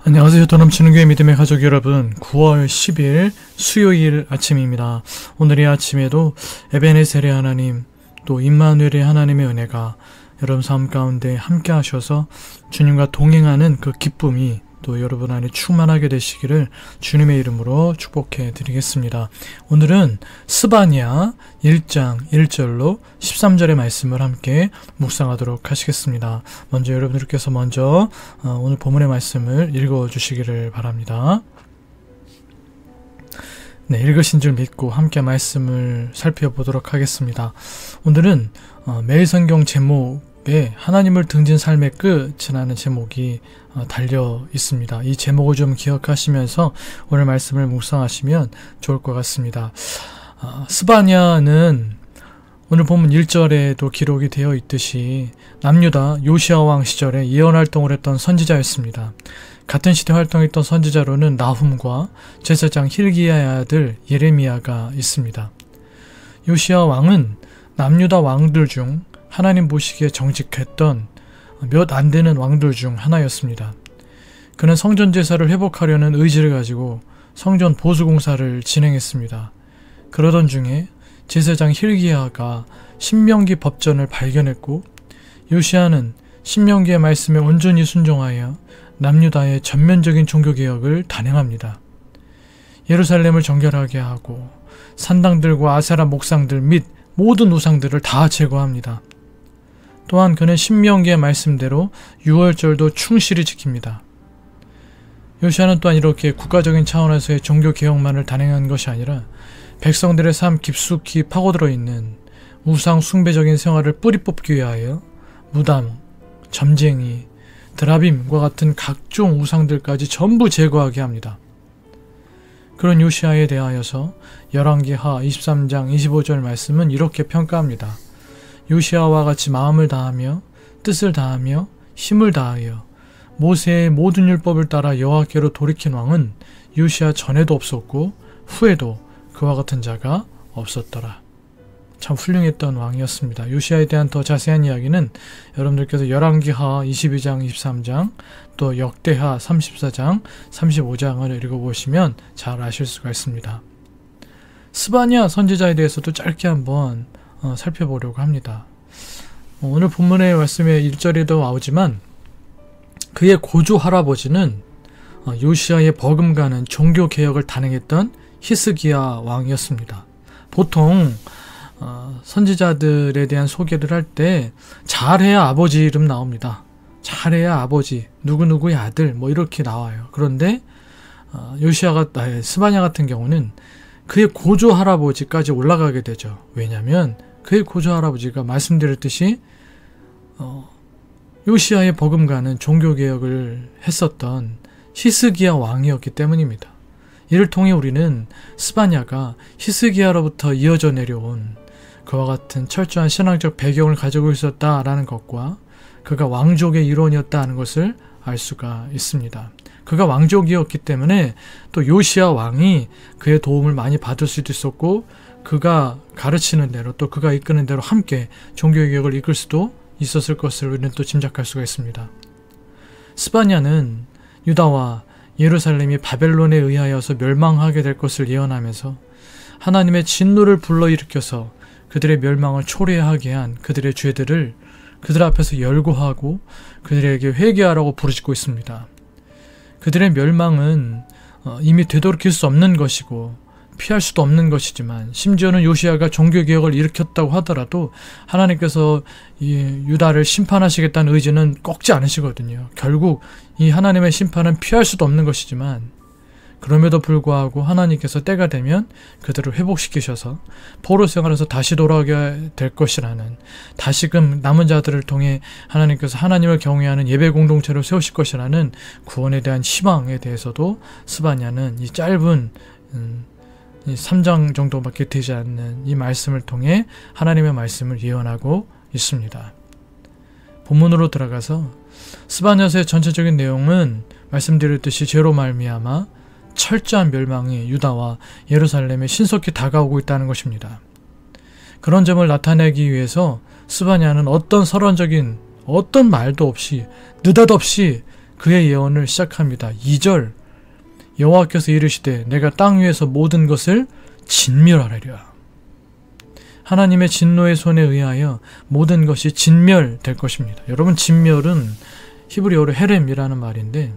안녕하세요. 더 넘치는 교회 믿음의 가족 여러분, 9월 10일 수요일 아침입니다. 오늘의 아침에도 에베네셀의 하나님, 또 임마누엘의 하나님의 은혜가 여러분 삶 가운데 함께 하셔서 주님과 동행하는 그 기쁨이 또 여러분 안에 충만하게 되시기를 주님의 이름으로 축복해 드리겠습니다. 오늘은 스바냐 1장 1절로 13절의 말씀을 함께 묵상하도록 하시겠습니다. 먼저 여러분들께서 오늘 본문의 말씀을 읽어 주시기를 바랍니다. 네, 읽으신 줄 믿고 함께 말씀을 살펴보도록 하겠습니다. 오늘은 매일 성경 제목에 하나님을 등진 삶의 끝이라는 제목이 달려 있습니다. 이 제목을 좀 기억하시면서 오늘 말씀을 묵상하시면 좋을 것 같습니다. 스바냐는 오늘 본문 1절에도 기록이 되어 있듯이 남유다 요시야 왕 시절에 예언 활동을 했던 선지자였습니다. 같은 시대 활동했던 선지자로는 나훔과 제사장 힐기야의 아들 예레미야가 있습니다. 요시야 왕은 남유다 왕들 중 하나님 보시기에 정직했던 몇 안 되는 왕들 중 하나였습니다. 그는 성전 제사를 회복하려는 의지를 가지고 성전 보수 공사를 진행했습니다. 그러던 중에 제사장 힐기야가 신명기 법전을 발견했고 요시야는 신명기의 말씀에 온전히 순종하여 남유다의 전면적인 종교개혁을 단행합니다. 예루살렘을 정결하게 하고 산당들과 아세라 목상들 및 모든 우상들을 다 제거합니다. 또한 그는 신명기의 말씀대로 유월절도 충실히 지킵니다. 요시야는 또한 이렇게 국가적인 차원에서의 종교개혁만을 단행한 것이 아니라 백성들의 삶 깊숙이 파고들어 있는 우상 숭배적인 생활을 뿌리 뽑기 위하여 무당, 점쟁이, 드라빔과 같은 각종 우상들까지 전부 제거하게 합니다. 그런 요시야에 대하여서 열왕기하 23장 25절 말씀은 이렇게 평가합니다. 요시야와 같이 마음을 다하며 뜻을 다하며 힘을 다하여 모세의 모든 율법을 따라 여호와께로 돌이킨 왕은 요시야 전에도 없었고 후에도 그와 같은 자가 없었더라. 참 훌륭했던 왕이었습니다. 요시야에 대한 더 자세한 이야기는 여러분들께서 열왕기하 22장 23장 또 역대하 34장 35장을 읽어보시면 잘 아실 수가 있습니다. 스바냐 선지자에 대해서도 짧게 한번 살펴보려고 합니다. 오늘 본문의 말씀에 1절에도 나오지만 그의 고조 할아버지는 요시야의 버금가는 종교개혁을 단행했던 히스기야 왕이었습니다. 보통 선지자들에 대한 소개를 할 때 잘해야 아버지 이름 나옵니다. 잘해야 아버지, 누구누구의 아들 이렇게 나와요. 그런데 스바냐 같은 경우는 그의 고조 할아버지까지 올라가게 되죠. 왜냐하면 그의 고조 할아버지가 말씀드렸듯이 요시야의 버금가는 종교개혁을 했었던 히스기야 왕이었기 때문입니다. 이를 통해 우리는 스바냐가 히스기야로부터 이어져 내려온 그와 같은 철저한 신앙적 배경을 가지고 있었다라는 것과 그가 왕족의 일원이었다는 것을 알 수가 있습니다. 그가 왕족이었기 때문에 또 요시야 왕이 그의 도움을 많이 받을 수도 있었고 그가 가르치는 대로 또 그가 이끄는 대로 함께 종교개혁을 이끌 수도 있었을 것을 우리는 또 짐작할 수가 있습니다. 스바냐는 유다와 예루살렘이 바벨론에 의하여서 멸망하게 될 것을 예언하면서 하나님의 진노를 불러일으켜서 그들의 멸망을 초래하게 한 그들의 죄들을 그들 앞에서 열고하고 그들에게 회개하라고 부르짖고 있습니다. 그들의 멸망은 이미 되돌이킬 수 없는 것이고 피할 수도 없는 것이지만 심지어는 요시야가 종교개혁을 일으켰다고 하더라도 하나님께서 이 유다를 심판하시겠다는 의지는 꺾지 않으시거든요. 결국 이 하나님의 심판은 피할 수도 없는 것이지만 그럼에도 불구하고 하나님께서 때가 되면 그들을 회복시키셔서 포로 생활에서 다시 돌아오게 될 것이라는, 다시금 남은 자들을 통해 하나님께서 하나님을 경외하는 예배 공동체를 세우실 것이라는 구원에 대한 희망에 대해서도 스바냐는 이 짧은 3장 정도밖에 되지 않는 이 말씀을 통해 하나님의 말씀을 예언하고 있습니다. 본문으로 들어가서 스바냐서의 전체적인 내용은 말씀드렸듯이 죄로 말미암아 철저한 멸망이 유다와 예루살렘에 신속히 다가오고 있다는 것입니다. 그런 점을 나타내기 위해서 스바냐는 어떤 서론적인 어떤 말도 없이 느닷없이 그의 예언을 시작합니다. 2절 여호와께서 이르시되 내가 땅 위에서 모든 것을 진멸하리라. 하나님의 진노의 손에 의하여 모든 것이 진멸될 것입니다. 여러분, 진멸은 히브리어로 헤렘이라는 말인데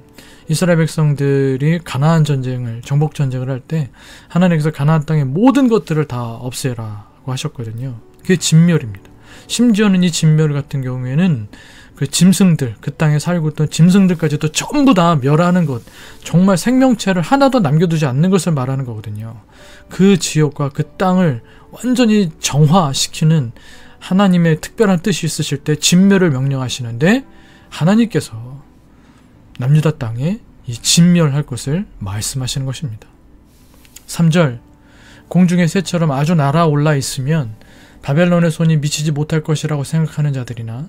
이스라엘 백성들이 가나안 전쟁을, 정복 전쟁을 할 때 하나님께서 가나안 땅의 모든 것들을 다 없애라고 하셨거든요. 그게 진멸입니다. 심지어는 이 진멸 같은 경우에는 그 짐승들, 그 땅에 살고 있던 짐승들까지도 전부 다 멸하는 것, 정말 생명체를 하나도 남겨두지 않는 것을 말하는 거거든요. 그 지역과 그 땅을 완전히 정화시키는 하나님의 특별한 뜻이 있으실 때 진멸을 명령하시는데 하나님께서 남유다 땅에 이 진멸할 것을 말씀하시는 것입니다. 3절 공중의 새처럼 아주 날아올라 있으면 바벨론의 손이 미치지 못할 것이라고 생각하는 자들이나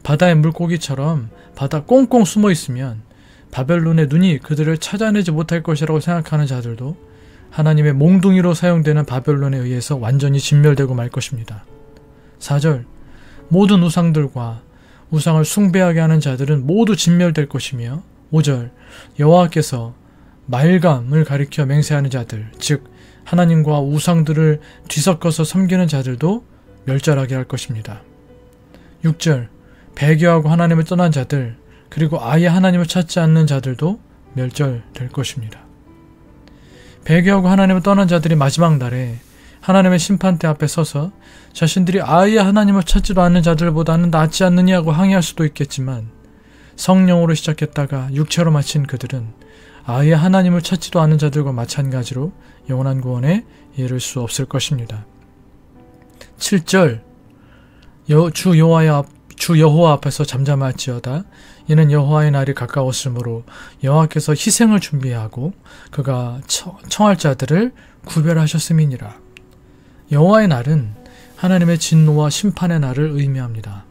바다의 물고기처럼 바다 꽁꽁 숨어 있으면 바벨론의 눈이 그들을 찾아내지 못할 것이라고 생각하는 자들도 하나님의 몽둥이로 사용되는 바벨론에 의해서 완전히 진멸되고 말 것입니다. 4절 모든 우상들과 우상을 숭배하게 하는 자들은 모두 진멸될 것이며 5절 여호와께서 말감을 가리켜 맹세하는 자들, 즉 하나님과 우상들을 뒤섞어서 섬기는 자들도 멸절하게 할 것입니다. 6절 배교하고 하나님을 떠난 자들, 그리고 아예 하나님을 찾지 않는 자들도 멸절될 것입니다. 배교하고 하나님을 떠난 자들이 마지막 날에 하나님의 심판대 앞에 서서 자신들이 아예 하나님을 찾지도 않는 자들보다는 낫지 않느냐고 항의할 수도 있겠지만 성령으로 시작했다가 육체로 마친 그들은 아예 하나님을 찾지도 않는 자들과 마찬가지로 영원한 구원에 이를 수 없을 것입니다. 7절 주 여호와 앞에서 잠잠할지어다. 이는 여호와의 날이 가까웠으므로 여호와께서 희생을 준비하고 그가 청할 자들을 구별하셨음이니라. 여호와의 날은 하나님의 진노와 심판의 날을 의미합니다.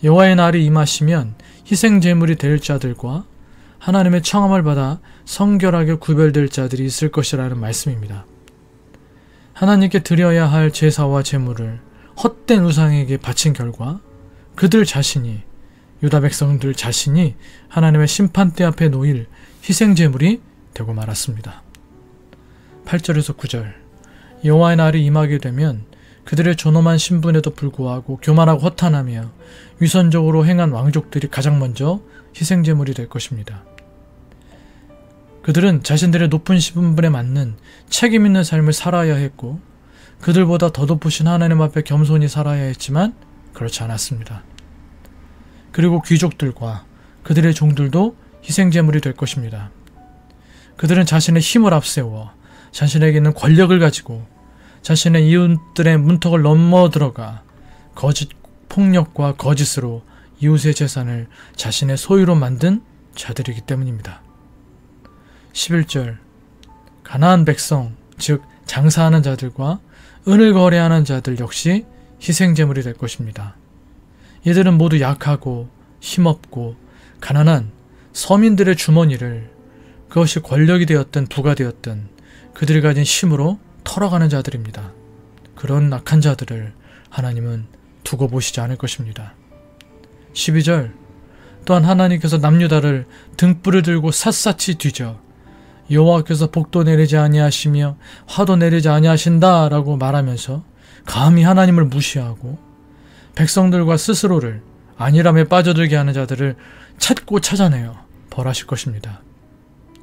여호와의 날이 임하시면 희생 제물이 될 자들과 하나님의 청함을 받아 성결하게 구별될 자들이 있을 것이라는 말씀입니다. 하나님께 드려야 할 제사와 제물을 헛된 우상에게 바친 결과 그들 자신이, 유다 백성들 자신이 하나님의 심판대 앞에 놓일 희생제물이 되고 말았습니다. 8절에서 9절 여호와의 날이 임하게 되면 그들의 존엄한 신분에도 불구하고 교만하고 허탄하며 위선적으로 행한 왕족들이 가장 먼저 희생제물이 될 것입니다. 그들은 자신들의 높은 신분에 맞는 책임 있는 삶을 살아야 했고 그들보다 더 높으신 하나님 앞에 겸손히 살아야 했지만 그렇지 않았습니다. 그리고 귀족들과 그들의 종들도 희생제물이 될 것입니다. 그들은 자신의 힘을 앞세워 자신에게 있는 권력을 가지고 자신의 이웃들의 문턱을 넘어들어가 거짓 폭력과 거짓으로 이웃의 재산을 자신의 소유로 만든 자들이기 때문입니다. 11절 가나안 백성, 즉 장사하는 자들과 은을 거래하는 자들 역시 희생제물이 될 것입니다. 이들은 모두 약하고 힘없고 가난한 서민들의 주머니를 그것이 권력이 되었든 부가 되었든 그들이 가진 힘으로 털어가는 자들입니다. 그런 악한 자들을 하나님은 두고 보시지 않을 것입니다. 12절 또한 하나님께서 남유다를 등불을 들고 샅샅이 뒤져 여호와께서 복도 내리지 아니하시며 화도 내리지 아니하신다 라고 말하면서 감히 하나님을 무시하고 백성들과 스스로를 안일함에 빠져들게 하는 자들을 찾고 찾아내어 벌하실 것입니다.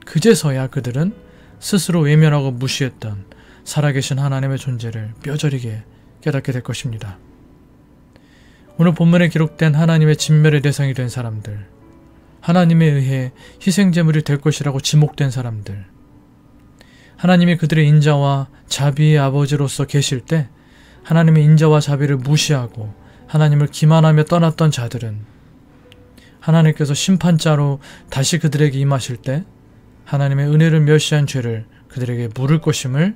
그제서야 그들은 스스로 외면하고 무시했던 살아계신 하나님의 존재를 뼈저리게 깨닫게 될 것입니다. 오늘 본문에 기록된 하나님의 진멸의 대상이 된 사람들, 하나님에 의해 희생제물이 될 것이라고 지목된 사람들, 하나님이 그들의 인자와 자비의 아버지로서 계실 때 하나님의 인자와 자비를 무시하고 하나님을 기만하며 떠났던 자들은 하나님께서 심판자로 다시 그들에게 임하실 때 하나님의 은혜를 멸시한 죄를 그들에게 물을 것임을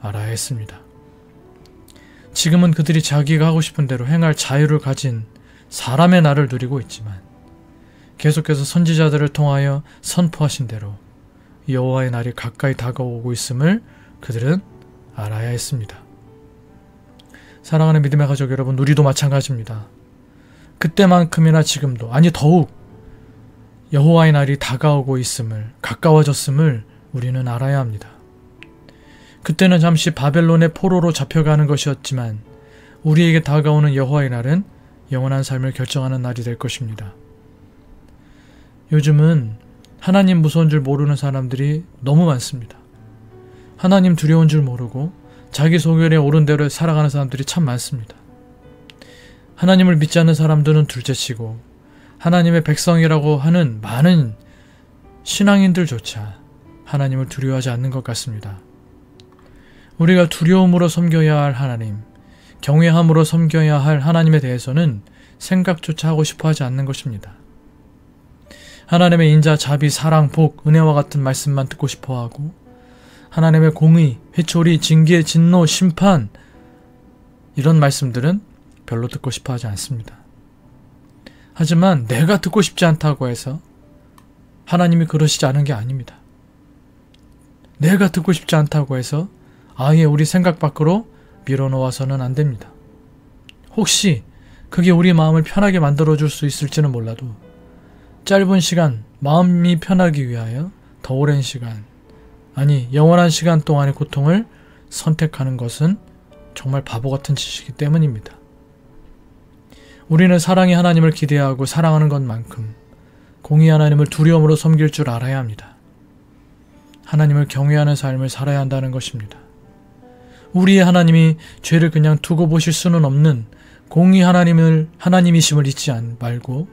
알아야 했습니다. 지금은 그들이 자기가 하고 싶은 대로 행할 자유를 가진 사람의 날을 누리고 있지만 계속해서 선지자들을 통하여 선포하신 대로 여호와의 날이 가까이 다가오고 있음을 그들은 알아야 했습니다. 사랑하는 믿음의 가족 여러분, 우리도 마찬가지입니다. 그때만큼이나 지금도, 아니 더욱 여호와의 날이 다가오고 있음을, 가까워졌음을 우리는 알아야 합니다. 그때는 잠시 바벨론의 포로로 잡혀가는 것이었지만 우리에게 다가오는 여호와의 날은 영원한 삶을 결정하는 날이 될 것입니다. 요즘은 하나님 무서운 줄 모르는 사람들이 너무 많습니다. 하나님 두려운 줄 모르고 자기 소견에 옳은 대로 살아가는 사람들이 참 많습니다. 하나님을 믿지 않는 사람들은 둘째치고 하나님의 백성이라고 하는 많은 신앙인들조차 하나님을 두려워하지 않는 것 같습니다. 우리가 두려움으로 섬겨야 할 하나님, 경외함으로 섬겨야 할 하나님에 대해서는 생각조차 하고 싶어 하지 않는 것입니다. 하나님의 인자, 자비, 사랑, 복, 은혜와 같은 말씀만 듣고 싶어 하고 하나님의 공의, 회초리, 징계, 진노, 심판 이런 말씀들은 별로 듣고 싶어 하지 않습니다. 하지만 내가 듣고 싶지 않다고 해서 하나님이 그러시지 않은 게 아닙니다. 내가 듣고 싶지 않다고 해서 아예 우리 생각 밖으로 밀어놓아서는 안 됩니다. 혹시 그게 우리 마음을 편하게 만들어줄 수 있을지는 몰라도 짧은 시간, 마음이 편하기 위하여 더 오랜 시간, 아니 영원한 시간 동안의 고통을 선택하는 것은 정말 바보 같은 짓이기 때문입니다. 우리는 사랑의 하나님을 기대하고 사랑하는 것만큼 공의 하나님을 두려움으로 섬길 줄 알아야 합니다. 하나님을 경외하는 삶을 살아야 한다는 것입니다. 우리의 하나님이 죄를 그냥 두고 보실 수는 없는 공의 하나님이심을 잊지 말고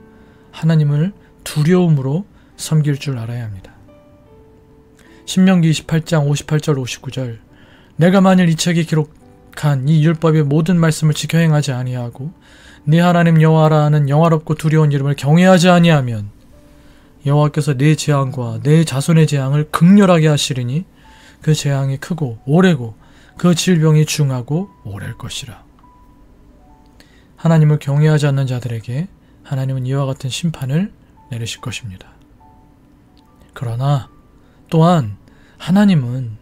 하나님을 두려움으로 섬길 줄 알아야 합니다. 신명기 28장 58절 59절 내가 만일 이 책에 기록한 이 율법의 모든 말씀을 지켜 행하지 아니하고 네 하나님 여호와라 하는 영화롭고 두려운 이름을 경외하지 아니하면 여호와께서 네 재앙과 네 자손의 재앙을 극렬하게 하시리니 그 재앙이 크고 오래고 그 질병이 중하고 오래일 것이라. 하나님을 경외하지 않는 자들에게 하나님은 이와 같은 심판을 내리실 것입니다. 그러나 또한 하나님은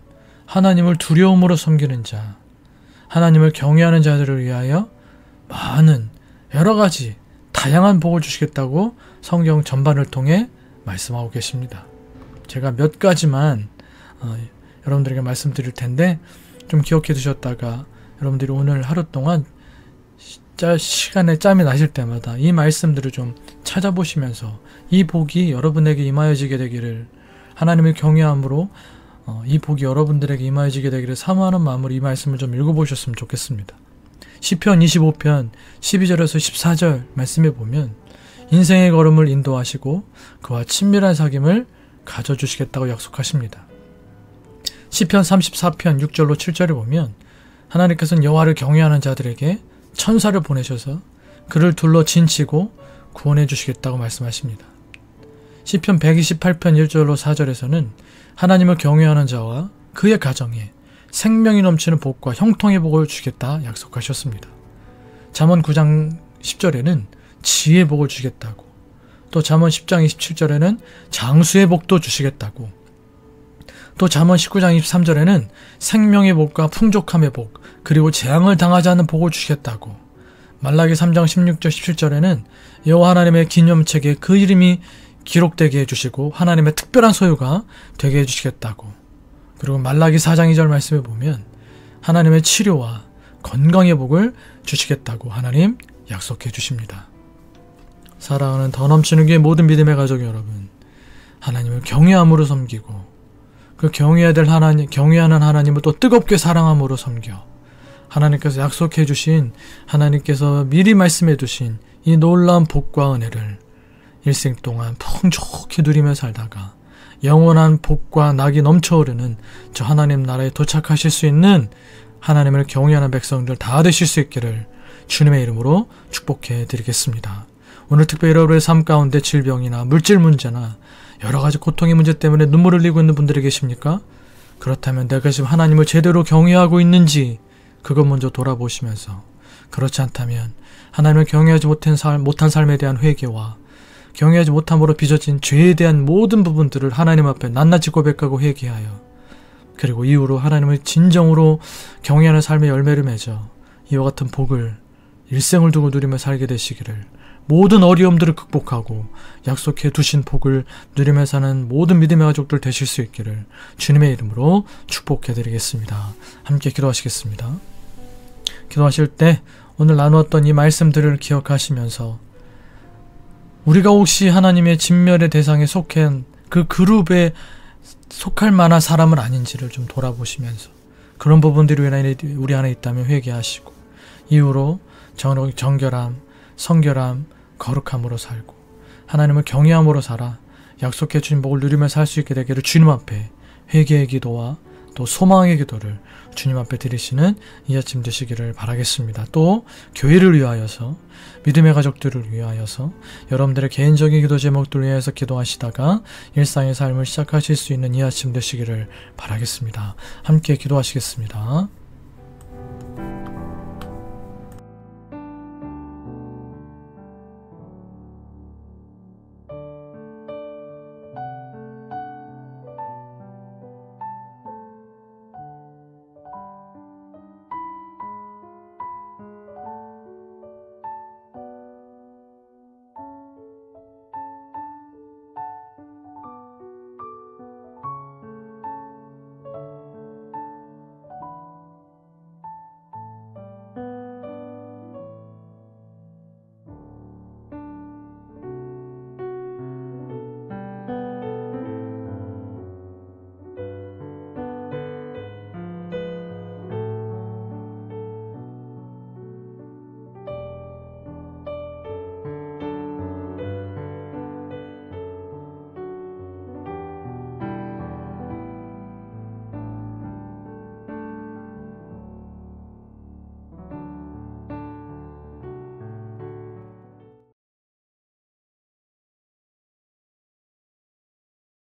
하나님을 두려움으로 섬기는 자, 하나님을 경외하는 자들을 위하여 많은 여러 가지 다양한 복을 주시겠다고 성경 전반을 통해 말씀하고 계십니다. 제가 몇 가지만 여러분들에게 말씀드릴 텐데 좀 기억해 두셨다가 여러분들이 오늘 하루 동안 시간에 짬이 나실 때마다 이 말씀들을 좀 찾아보시면서 이 복이 여러분에게 임하여지게 되기를, 하나님을 경외함으로 이 복이 여러분들에게 임하여지게 되기를 사모하는 마음으로 이 말씀을 좀 읽어보셨으면 좋겠습니다. 시편 25편 12절에서 14절 말씀에 보면 인생의 걸음을 인도하시고 그와 친밀한 사귐을 가져주시겠다고 약속하십니다. 시편 34편 6절로 7절에 보면 하나님께서는 여호와를 경외하는 자들에게 천사를 보내셔서 그를 둘러 진치고 구원해 주시겠다고 말씀하십니다. 시편 128편 1절로 4절에서는 하나님을 경외하는 자와 그의 가정에 생명이 넘치는 복과 형통의 복을 주겠다 약속하셨습니다. 잠언 9장 10절에는 지혜의 복을 주겠다고, 또 잠언 10장 27절에는 장수의 복도 주시겠다고, 또 잠언 19장 23절에는 생명의 복과 풍족함의 복, 그리고 재앙을 당하지 않는 복을 주시겠다고, 말라기 3장 16절 17절에는 여호와 하나님의 기념책에 그 이름이 기록되게 해주시고 하나님의 특별한 소유가 되게 해주시겠다고, 그리고 말라기 4장 2절 말씀에 보면 하나님의 치료와 건강의 복을 주시겠다고 하나님 약속해 주십니다. 사랑하는 더 넘치는 교회 모든 믿음의 가족 여러분, 하나님을 경외함으로 섬기고 그 경외하는 하나님을 또 뜨겁게 사랑함으로 섬겨 하나님께서 약속해 주신, 하나님께서 미리 말씀해 두신 이 놀라운 복과 은혜를 일생 동안 풍족히 누리며 살다가 영원한 복과 낙이 넘쳐오르는 저 하나님 나라에 도착하실 수 있는 하나님을 경외하는 백성들 다 되실 수 있기를 주님의 이름으로 축복해 드리겠습니다. 오늘 특별히 여러분의 삶 가운데 질병이나 물질 문제나 여러 가지 고통의 문제 때문에 눈물을 흘리고 있는 분들이 계십니까? 그렇다면 내가 지금 하나님을 제대로 경외하고 있는지 그것 먼저 돌아보시면서, 그렇지 않다면 하나님을 경외하지 못한 삶에 대한 회개와 경외하지 못함으로 빚어진 죄에 대한 모든 부분들을 하나님 앞에 낱낱이 고백하고 회개하여, 그리고 이후로 하나님을 진정으로 경외하는 삶의 열매를 맺어 이와 같은 복을 일생을 두고 누리며 살게 되시기를 모든 어려움들을 극복하고 약속해 두신 복을 누리며 사는 모든 믿음의 가족들 되실 수 있기를 주님의 이름으로 축복해 드리겠습니다. 함께 기도하시겠습니다. 기도하실 때 오늘 나누었던 이 말씀들을 기억하시면서 우리가 혹시 하나님의 진멸의 대상에 속한 그 그룹에 속할 만한 사람은 아닌지를 좀 돌아보시면서 그런 부분들이 우리 안에 있다면 회개하시고 이후로 정결함, 성결함, 거룩함으로 살고 하나님을 경외함으로 살아 약속해 주신 복을 누리며 살 수 있게 되기를 주님 앞에 회개의 기도와 또 소망의 기도를 주님 앞에 드리시는 이 아침 되시기를 바라겠습니다. 또 교회를 위하여서 믿음의 가족들을 위하여서 여러분들의 개인적인 기도 제목들을 위해서 기도하시다가 일상의 삶을 시작하실 수 있는 이 아침 되시기를 바라겠습니다. 함께 기도하시겠습니다.